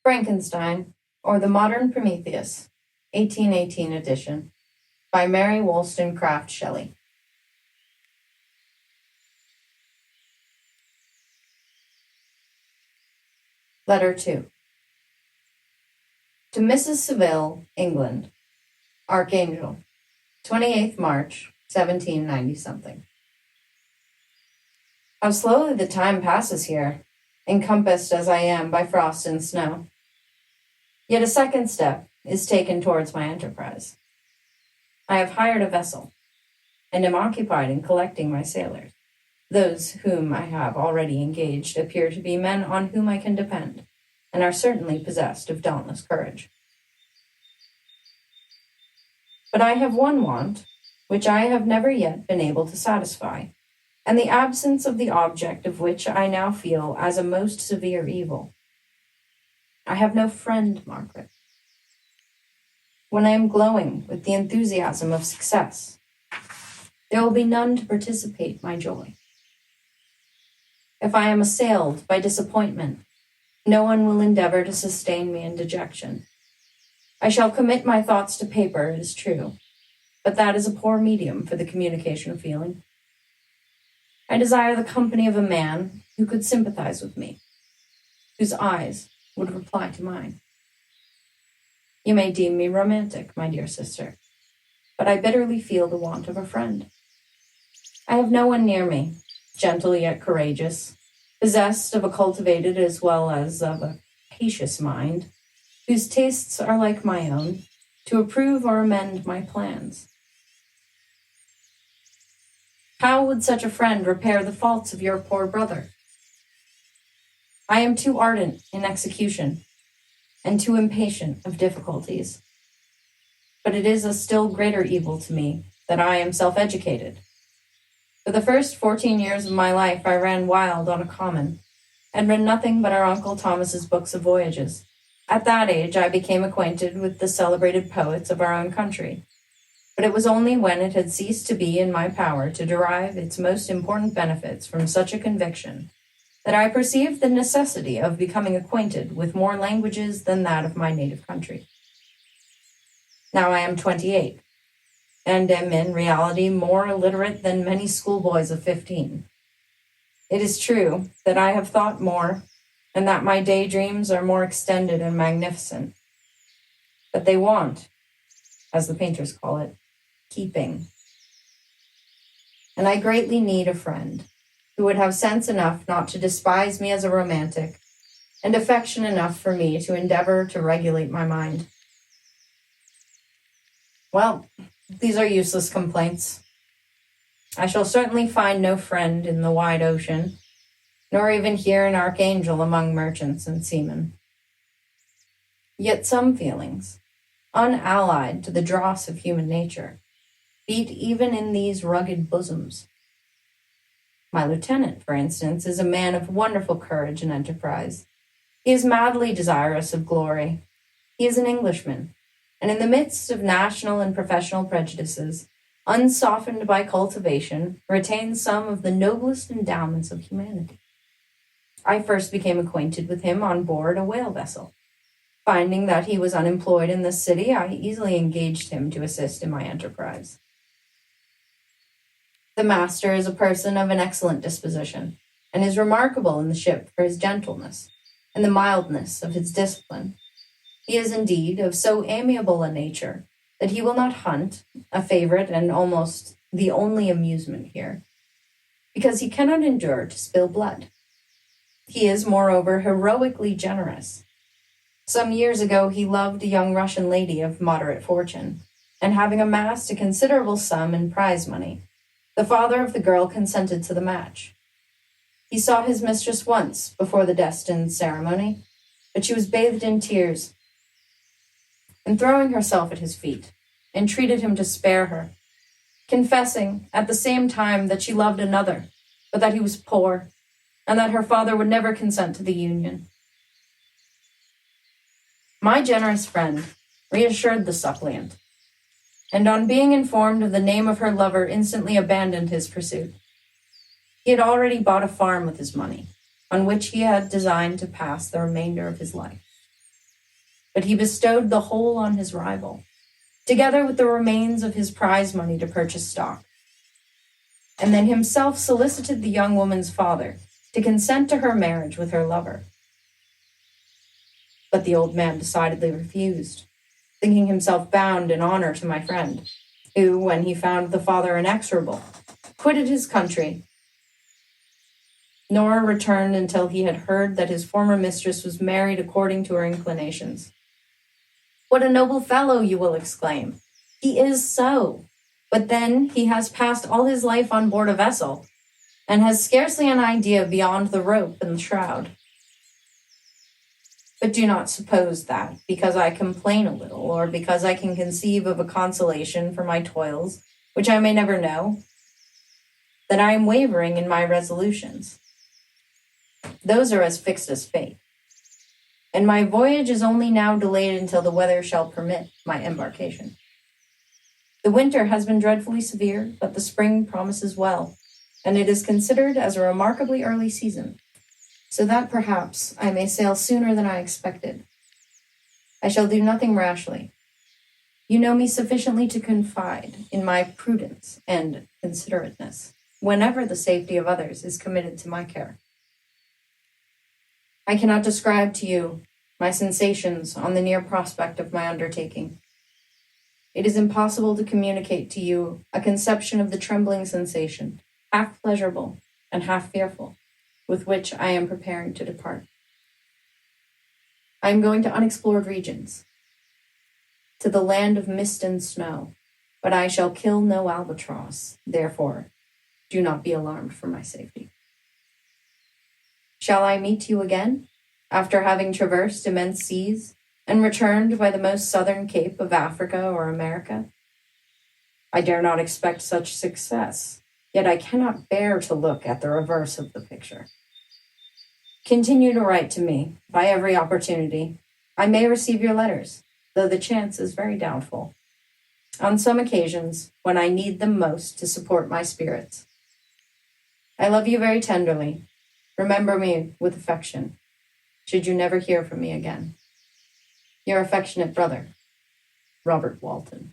Frankenstein, or the Modern Prometheus, 1818 edition, by Mary Wollstonecraft Shelley. Letter 2. To Mrs. Saville, England, Archangel, 28th March, 1790-something. How slowly the time passes here, encompassed as I am by frost and snow. Yet a second step is taken towards my enterprise. I have hired a vessel, and am occupied in collecting my sailors. Those whom I have already engaged appear to be men on whom I can depend, and are certainly possessed of dauntless courage. But I have one want, which I have never yet been able to satisfy, and the absence of the object of which I now feel as a most severe evil. I have no friend, Margaret. When I am glowing with the enthusiasm of success, there will be none to participate my joy. If I am assailed by disappointment, no one will endeavor to sustain me in dejection. I shall commit my thoughts to paper, it is true, but that is a poor medium for the communication of feeling. I desire the company of a man who could sympathize with me, whose eyes would reply to mine. You may deem me romantic, my dear sister, but I bitterly feel the want of a friend. I have no one near me, gentle yet courageous, possessed of a cultivated as well as of a capacious mind, whose tastes are like my own, to approve or amend my plans. How would such a friend repair the faults of your poor brother? I am too ardent in execution, and too impatient of difficulties. But it is a still greater evil to me that I am self-educated. For the first 14 years of my life I ran wild on a common, and read nothing but our Uncle Thomas's books of voyages. At that age I became acquainted with the celebrated poets of our own country, but it was only when it had ceased to be in my power to derive its most important benefits from such a conviction that I perceived the necessity of becoming acquainted with more languages than that of my native country. Now I am 28, and am in reality more illiterate than many schoolboys of 15. It is true that I have thought more, and that my daydreams are more extended and magnificent. But they want, as the painters call it, keeping. And I greatly need a friend who would have sense enough not to despise me as a romantic, and affection enough for me to endeavor to regulate my mind. Well, these are useless complaints. I shall certainly find no friend in the wide ocean, nor even here an archangel among merchants and seamen. Yet some feelings, unallied to the dross of human nature, beat even in these rugged bosoms. My lieutenant, for instance, is a man of wonderful courage and enterprise. He is madly desirous of glory. He is an Englishman, and in the midst of national and professional prejudices, unsoftened by cultivation, retains some of the noblest endowments of humanity. I first became acquainted with him on board a whale vessel. Finding that he was unemployed in this city, I easily engaged him to assist in my enterprise. The master is a person of an excellent disposition, and is remarkable in the ship for his gentleness, and the mildness of his discipline. He is indeed of so amiable a nature that he will not hunt, a favorite and almost the only amusement here, because he cannot endure to spill blood. He is, moreover, heroically generous. Some years ago he loved a young Russian lady of moderate fortune, and having amassed a considerable sum in prize money, the father of the girl consented to the match. He saw his mistress once before the destined ceremony, but she was bathed in tears, and throwing herself at his feet, entreated him to spare her, confessing at the same time that she loved another, but that he was poor, and that her father would never consent to the union. My generous friend reassured the suppliant, and on being informed of the name of her lover, instantly abandoned his pursuit. He had already bought a farm with his money, on which he had designed to pass the remainder of his life. but he bestowed the whole on his rival, together with the remains of his prize money to purchase stock, and then himself solicited the young woman's father to consent to her marriage with her lover. But the old man decidedly refused, thinking himself bound in honor to my friend, who, when he found the father inexorable, quitted his country, nor returned until he had heard that his former mistress was married according to her inclinations. What a noble fellow, you will exclaim. He is so. But then he has passed all his life on board a vessel, and has scarcely an idea beyond the rope and the shroud. But do not suppose that, because I complain a little, or because I can conceive of a consolation for my toils, which I may never know, that I am wavering in my resolutions. Those are as fixed as fate, and my voyage is only now delayed until the weather shall permit my embarkation. The winter has been dreadfully severe, but the spring promises well, and it is considered as a remarkably early season, so that perhaps I may sail sooner than I expected. I shall do nothing rashly. You know me sufficiently to confide in my prudence and considerateness whenever the safety of others is committed to my care. I cannot describe to you my sensations on the near prospect of my undertaking. It is impossible to communicate to you a conception of the trembling sensation, half pleasurable and half fearful, with which I am preparing to depart. I am going to unexplored regions, to the land of mist and snow, but I shall kill no albatross, therefore do not be alarmed for my safety. Shall I meet you again, after having traversed immense seas, and returned by the most southern cape of Africa or America? I dare not expect such success, yet I cannot bear to look at the reverse of the picture. Continue to write to me by every opportunity. I may receive your letters, though the chance is very doubtful. On some occasions, when I need them most to support my spirits. I love you very tenderly. Remember me with affection, should you never hear from me again. Your affectionate brother, Robert Walton.